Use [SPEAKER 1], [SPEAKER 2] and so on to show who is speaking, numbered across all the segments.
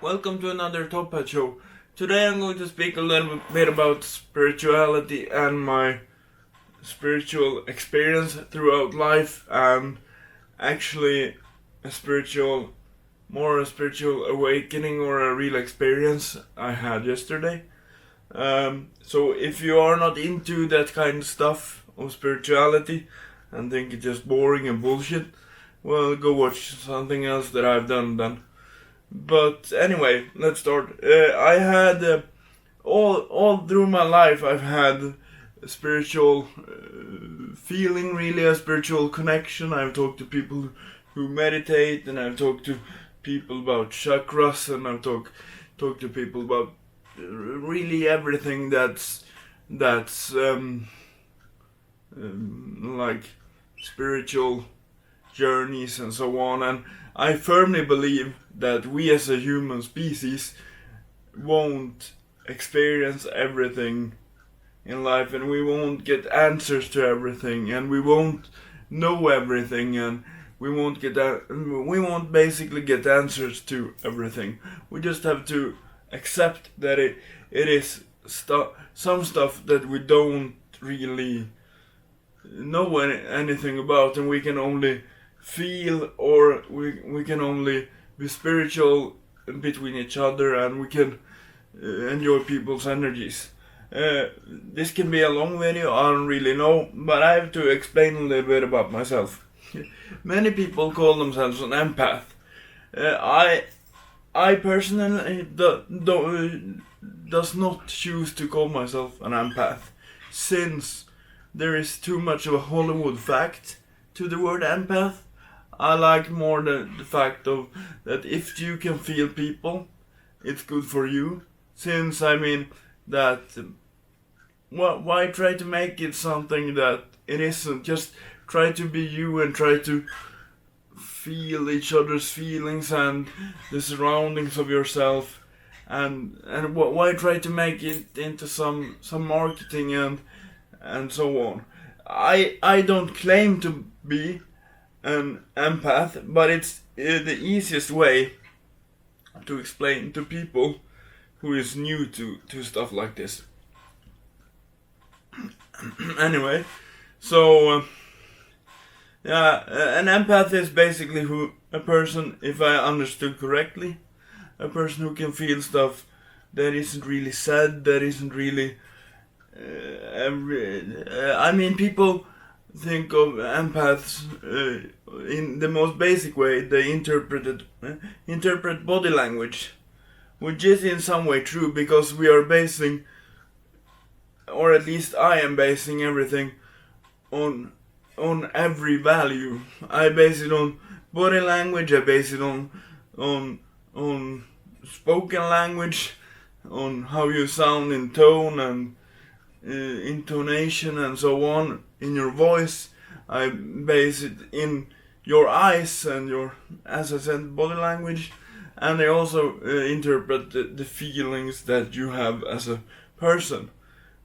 [SPEAKER 1] Welcome to another Tophat show. Today I'm going to speak a little bit about spirituality and my spiritual experience throughout life, and actually a more a spiritual awakening or a real experience I had yesterday. So if you are not into that kind of stuff of spirituality and think it's just boring and bullshit, well, go watch something else that I've done then. But anyway, let's start. I had all through my life I've had a spiritual feeling, really a spiritual connection. I've talked to people who meditate, and I've talked to people about chakras, and I've talked to people about really everything that's like spiritual journeys and so on. And I firmly believe that we as a human species won't experience everything in life, and we won't get answers to everything, and we won't know everything, and we won't basically get answers to everything. We just have to accept that it is some stuff that we don't really know anything about, and we can only feel, or we can only be spiritual between each other, and we can enjoy people's energies. This can be a long video, I don't really know, but I have to explain a little bit about myself. Many people call themselves an empath. I personally does not choose to call myself an empath, since there is too much of a Hollywood fact to the word empath. I like more the fact of that if you can feel people, it's good for you. Since I mean that, why try to make it something that it isn't? Just try to be you and try to feel each other's feelings and the surroundings of yourself. And why try to make it into some marketing and so on? I don't claim to be an empath, but it's the easiest way to explain to people who is new to stuff like this. Anyway, so an empath is basically a person, if I understood correctly, a person who can feel stuff that isn't really said, that isn't really I mean, people think of empaths in the most basic way. They interpret body language, which is in some way true, because we are basing, or at least I am basing everything on every value. I base it on body language, I base it on spoken language, on how you sound in tone and intonation and so on, in your voice. I base it in your eyes and your, as I said, body language, and I also interpret the feelings that you have as a person,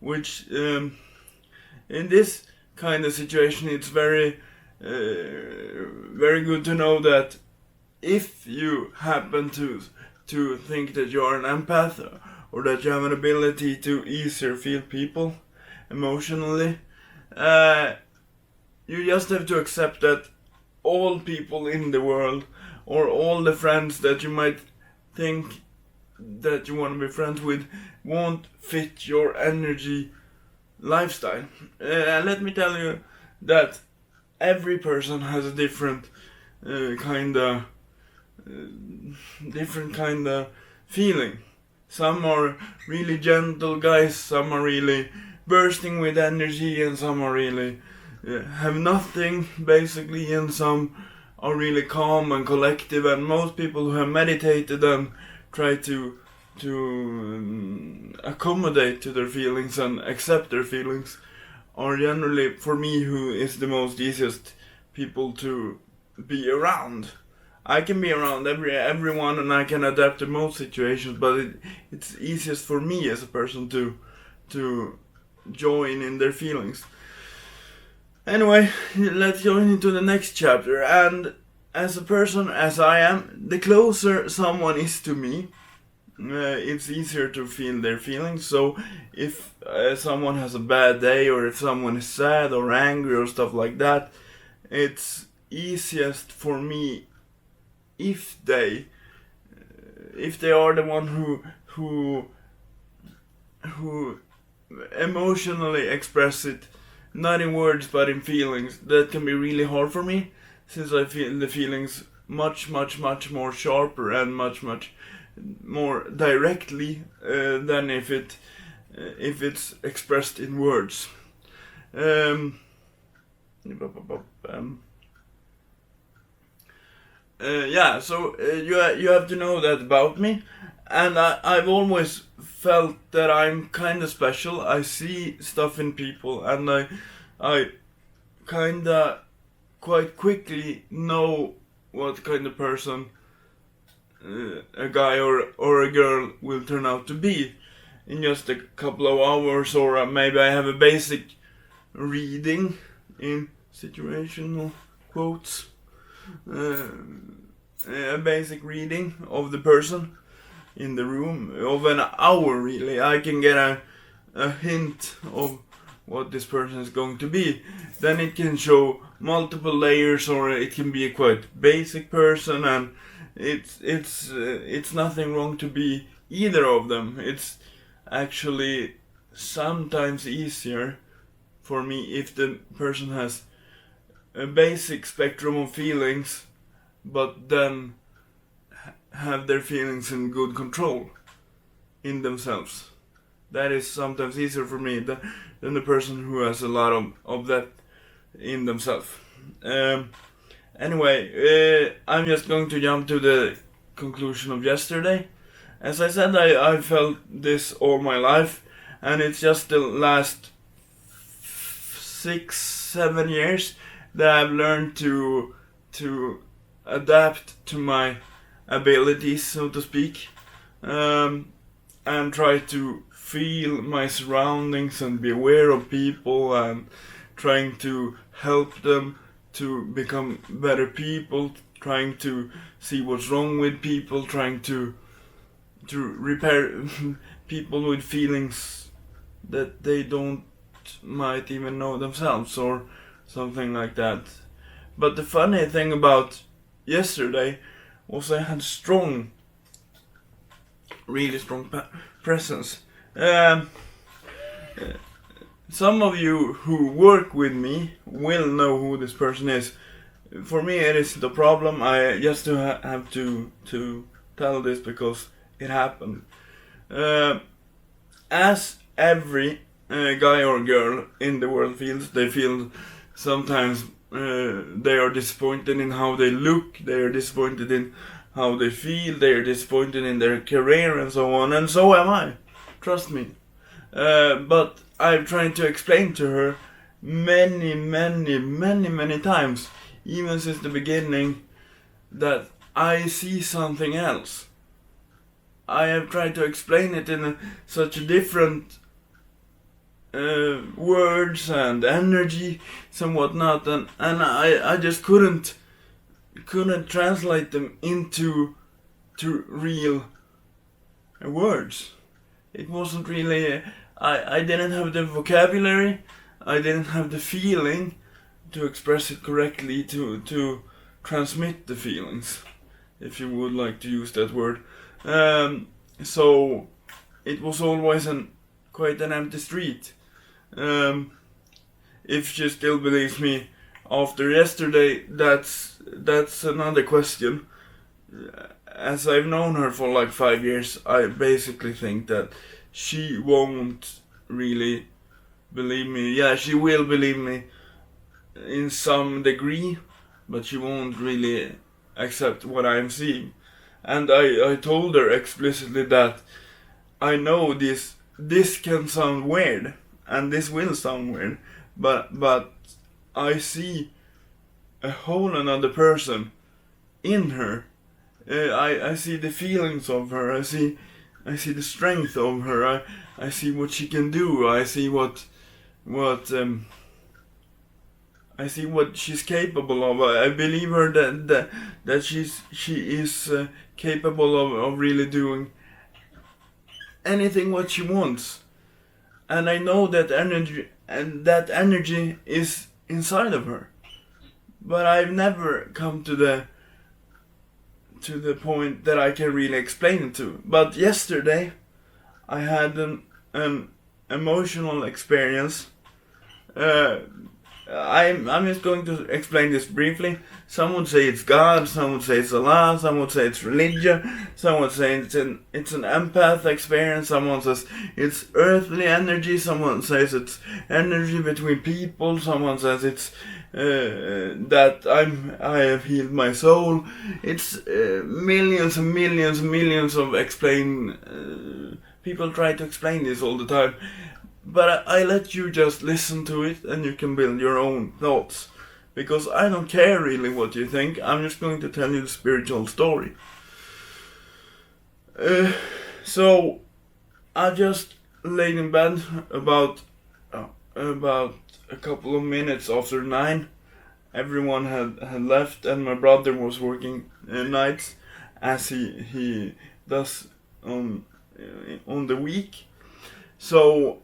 [SPEAKER 1] which in this kind of situation it's very good to know that if you happen to think that you are an empath, or that you have an ability to easier feel people emotionally, you just have to accept that all people in the world, or all the friends that you might think that you want to be friends with, won't fit your energy lifestyle. Let me tell you that every person has a different kind of feeling. Some are really gentle guys, some are really bursting with energy, and some are really have nothing basically, and some are really calm and collective. And most people who have meditated and try to accommodate to their feelings and accept their feelings are generally, for me, who is the most easiest people to be around. I can be around everyone, and I can adapt to most situations, but it's easiest for me as a person to join in their feelings. Anyway, let's go into the next chapter. And as a person as I am, the closer someone is to me, it's easier to feel their feelings. So if someone has a bad day, or if someone is sad or angry or stuff like that, it's easiest for me if they are the one who emotionally express it, not in words but in feelings. That can be really hard for me, since I feel the feelings much more sharper and much more directly than if it's expressed in words. So you have to know that about me, and I've always felt that I'm kind of special. I see stuff in people, and I kind of quite quickly know what kind of person a guy or a girl will turn out to be in just a couple of hours, or maybe I have a basic reading in situational quotes. A basic reading of the person in the room of an hour. Really, I can get a hint of what this person is going to be. Then it can show multiple layers, or it can be a quite basic person, and it's nothing wrong to be either of them. It's actually sometimes easier for me if the person has a basic spectrum of feelings, but then have their feelings in good control in themselves. That is sometimes easier for me than the person who has a lot of that in themselves. Anyway, I'm just going to jump to the conclusion of yesterday. As I said, I felt this all my life, and it's just the last 6-7 years that I've learned to adapt to my abilities, so to speak, and try to feel my surroundings and be aware of people, and trying to help them to become better people, trying to see what's wrong with people, trying to repair people with feelings that they might even know themselves, or something like that. But the funny thing about yesterday was I had really strong presence. Some of you who work with me will know who this person is. For me, it is the problem. I just have to tell this because it happened. As every guy or girl in the world feels, they feel sometimes they are disappointed in how they look, they are disappointed in how they feel, they are disappointed in their career and so on, and so am I. Trust me. But I've tried to explain to her many times, even since the beginning, that I see something else. I have tried to explain it in such different words and energy and whatnot, and I just couldn't translate them into real words. It wasn't really. I didn't have the vocabulary. I didn't have the feeling to express it correctly, to transmit the feelings, if you would like to use that word. So it was always quite an empty street. If she still believes me after yesterday, that's another question. As I've known her for like 5 years, I basically think that she won't really believe me. Yeah, she will believe me in some degree, but she won't really accept what I'm seeing. And I told her explicitly that I know this can sound weird, and this will sound weird, but I see a whole another person in her. I see the feelings of her. I see the strength of her. I see what she can do. I see what I see what she's capable of. I believe her that she is capable of really doing anything what she wants, and I know that energy is inside of her, but I've never come to the point that I can really explain it to. But yesterday I had an emotional experience. I'm just going to explain this briefly. Some would say it's God, some would say it's Allah, some would say it's religion, some would say it's an empath experience, someone says it's earthly energy, someone says it's energy between people, someone says it's that I have healed my soul. It's millions and millions and millions of people try to explain this all the time. But I let you just listen to it and you can build your own thoughts. Because I don't care really what you think, I'm just going to tell you the spiritual story. So, I just laid in bed about a couple of minutes after 9. Everyone had left and my brother was working nights as he does on the week. So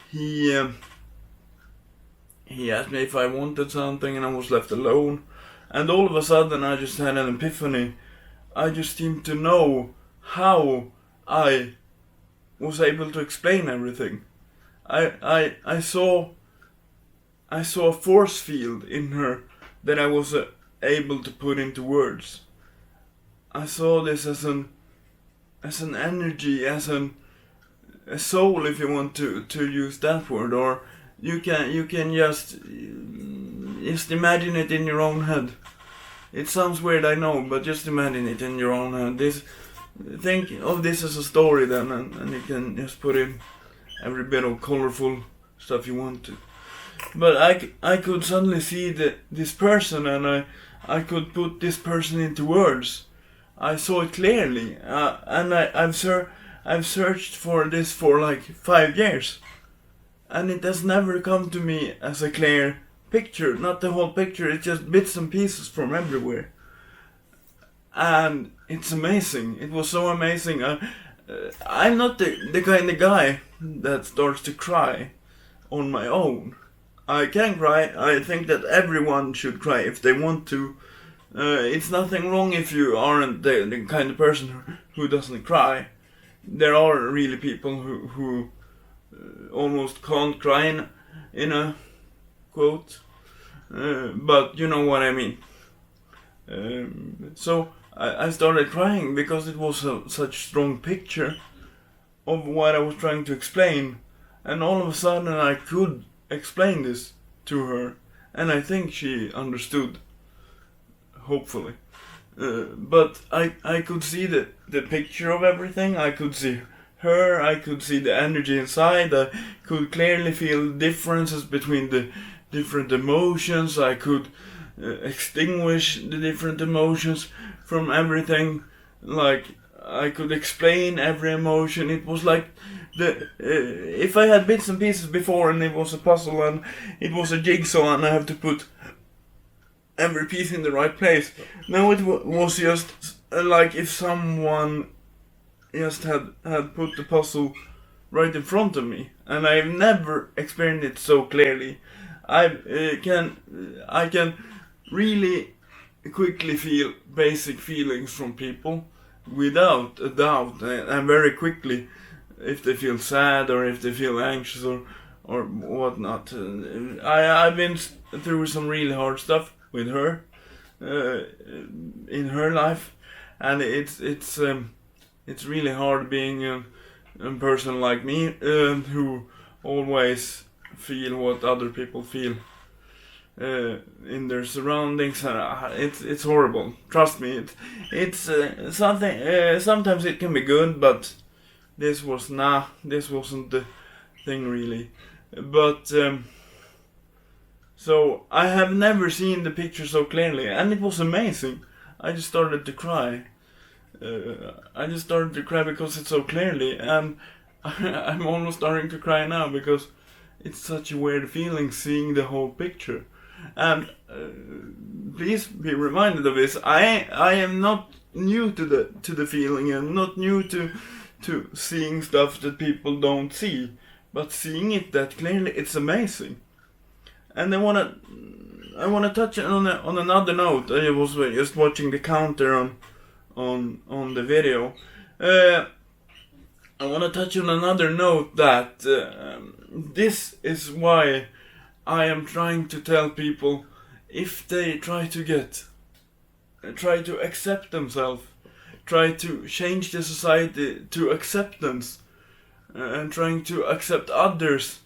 [SPEAKER 1] he asked me if I wanted something and I was left alone. And all of a sudden I just had an epiphany. I just seemed to know how I was able to explain everything. I saw a force field in her that I was able to put into words. I saw this as an energy, as a soul, if you want to use that word, or you can just imagine it in your own head. It sounds weird, I know, but just imagine it in your own head. Think of this as a story then, and you can just put in every bit of colorful stuff you want to. But I could suddenly see this person, and I could put this person into words. I saw it clearly, and I've searched for this for like 5 years, and it has never come to me as a clear picture. Not the whole picture, it's just bits and pieces from everywhere. And it's amazing. It was so amazing. I'm not the kind of guy that starts to cry on my own. I can cry. I think that everyone should cry if they want to. It's nothing wrong if you aren't the kind of person who doesn't cry. There are really people who almost can't cry in a quote, but you know what I mean. So I started crying because it was such a strong picture of what I was trying to explain, and all of a sudden I could explain this to her, and I think she understood, hopefully. But I could see the picture of everything. I could see her, I could see the energy inside, I could clearly feel differences between the different emotions. I could extinguish the different emotions from everything. Like, I could explain every emotion. It was like if I had bits and pieces before and it was a puzzle and it was a jigsaw and I have to put every piece in the right place. Now it was just like if someone just had put the puzzle right in front of me, and I've never experienced it so clearly. I can really quickly feel basic feelings from people without a doubt, and very quickly if they feel sad or if they feel anxious or whatnot. I've been through some really hard stuff with her in her life, and it's really hard being a person like me who always feel what other people feel in their surroundings. It's horrible. Trust me. It's something. Sometimes it can be good, but this wasn't the thing really. But so I have never seen the picture so clearly, and it was amazing. I just started to cry. Because it's so clearly, and I'm almost starting to cry now because it's such a weird feeling seeing the whole picture. And please be reminded of this. I am not new to the feeling. I'm not new to seeing stuff that people don't see, but seeing it that clearly, it's amazing. And I wanna touch on another note. I was just watching the counter on the video. I wanna touch on another note that this is why I am trying to tell people, if they try to accept themselves, try to change the society to acceptance, and trying to accept others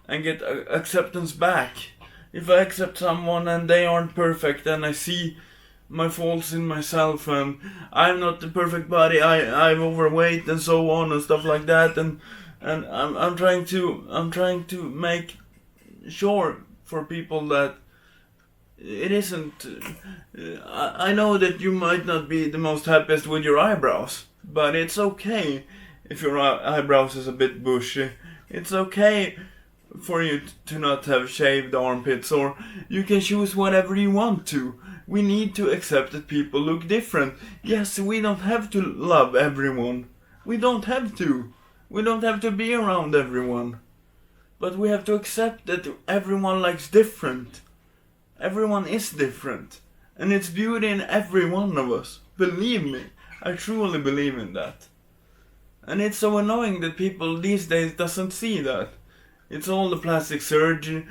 [SPEAKER 1] and get acceptance back. If I accept someone and they aren't perfect, and I see my faults in myself, and I'm not the perfect body, I'm overweight and so on and stuff like that, and I'm trying to make sure for people that it isn't. I know that you might not be the most happiest with your eyebrows, but it's okay if your eyebrows is a bit bushy. It's okay for you to not have shaved armpits, or you can choose whatever you want to. We need to accept that people look different. Yes, we don't have to love everyone. We don't have to. We don't have to be around everyone. But we have to accept that everyone likes different. Everyone is different. And it's beauty in every one of us. Believe me, I truly believe in that. And it's so annoying that people these days doesn't see that. It's all the plastic surgery,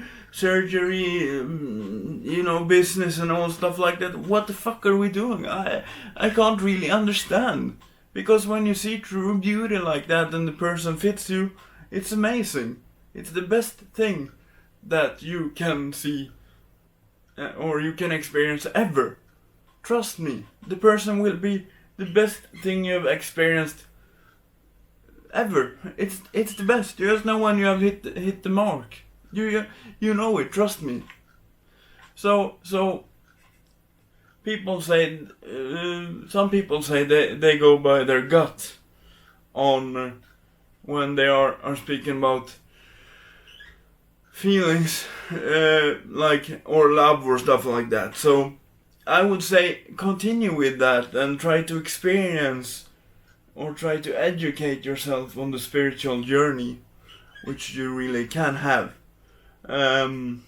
[SPEAKER 1] business and all stuff like that. What the fuck are we doing? I can't really understand. Because when you see true beauty like that and the person fits you, it's amazing. It's the best thing that you can see or you can experience ever. Trust me, the person will be the best thing you've experienced ever. It's the best. You just know when you have hit the mark. You know it. Trust me. So people say some people say they go by their gut on when they are speaking about feelings or love or stuff like that. So I would say continue with that and try to experience or try to educate yourself on the spiritual journey, which you really can have, and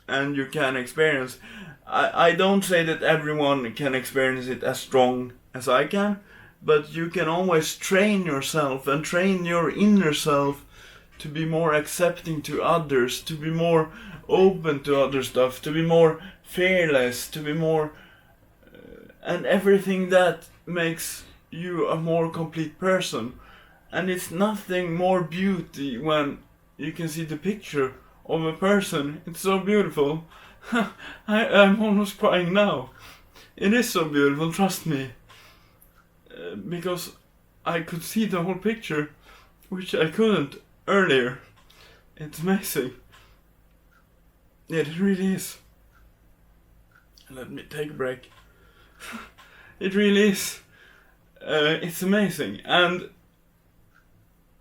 [SPEAKER 1] you can experience. I don't say that everyone can experience it as strong as I can, but you can always train yourself and train your inner self to be more accepting to others, to be more open to other stuff, to be more fearless, to be more and everything that makes you a more complete person. And it's nothing more beauty when you can see the picture of a person. It's so beautiful. I'm almost crying now. It is so beautiful, trust me. Because I could see the whole picture, which I couldn't earlier. It's amazing. Yeah, it really is. Let me take a break. It really is. It's amazing, and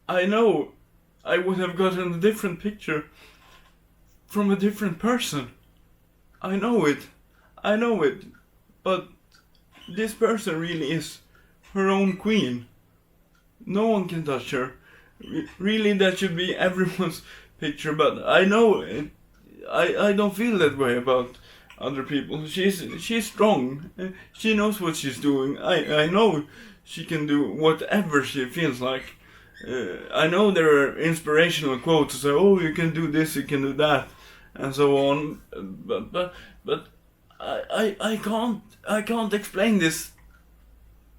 [SPEAKER 1] I know I would have gotten a different picture from a different person. I know it, but this person really is her own queen. No one can touch her. Really, that should be everyone's picture, but I know it, I don't feel that way about other people. She's strong. She knows what she's doing. I know she can do whatever she feels like. I know there are inspirational quotes that say, "Oh, you can do this, you can do that," and so on. But I can't explain this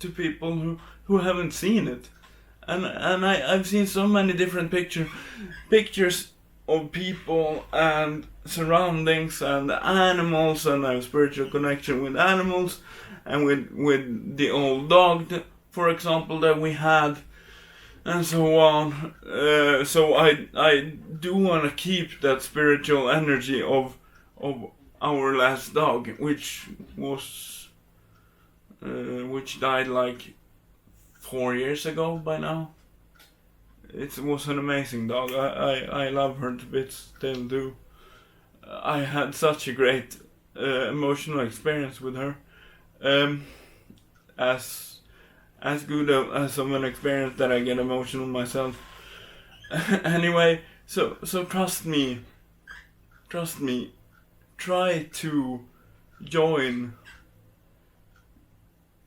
[SPEAKER 1] to people who haven't seen it. And I've seen so many different pictures of people and surroundings and animals, and I have spiritual connection with animals and with the old dog, for example, that we had, and so on. So I do want to keep that spiritual energy of our last dog, which died like 4 years ago by now. It was an amazing dog. I love her to bits, still do. I had such a great emotional experience with her. As good as of an experience that I get emotional myself. Anyway, so trust me, try to join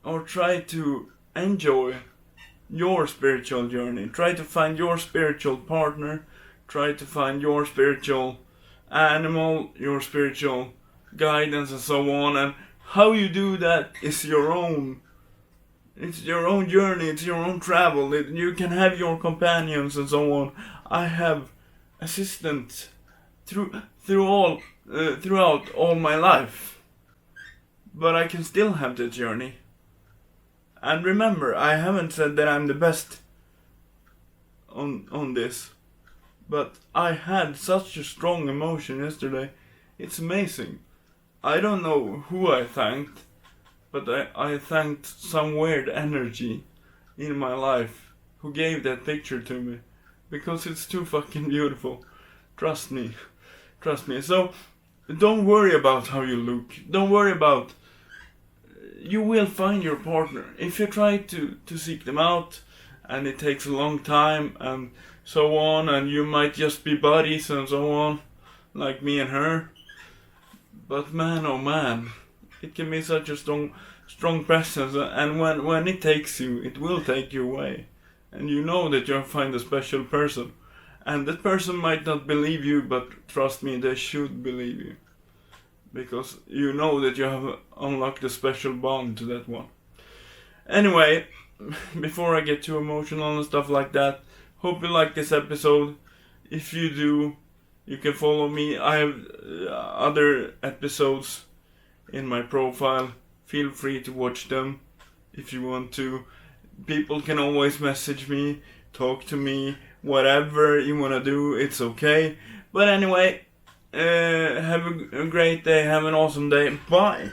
[SPEAKER 1] or try to enjoy your spiritual journey. Try to find your spiritual partner, try to find your spiritual animal, your spiritual guidance and so on, and how you do that is your own. It's your own journey, it's your own travel. You can have your companions and so on. I have assistants throughout all my life, but I can still have the journey. And remember, I haven't said that I'm the best on this, but I had such a strong emotion yesterday. It's amazing. I don't know who I thanked, but I thanked some weird energy in my life who gave that picture to me, because it's too fucking beautiful. Trust me. So don't worry about how you look. Don't worry about. You will find your partner if you try to seek them out, and it takes a long time and so on, and you might just be buddies and so on, like me and her. But man, oh man, it can be such a strong presence, and when it takes you, it will take you away, and you know that you'll find a special person, and that person might not believe you, but trust me, they should believe you, because you know that you have unlocked a special bond to that one. Anyway, before I get too emotional and stuff like that, hope you like this episode. If you do, you can follow me. I have other episodes in my profile. Feel free to watch them if you want to. People can always message me, talk to me, whatever you want to do, it's okay. But anyway, have a great day, have an awesome day. Bye!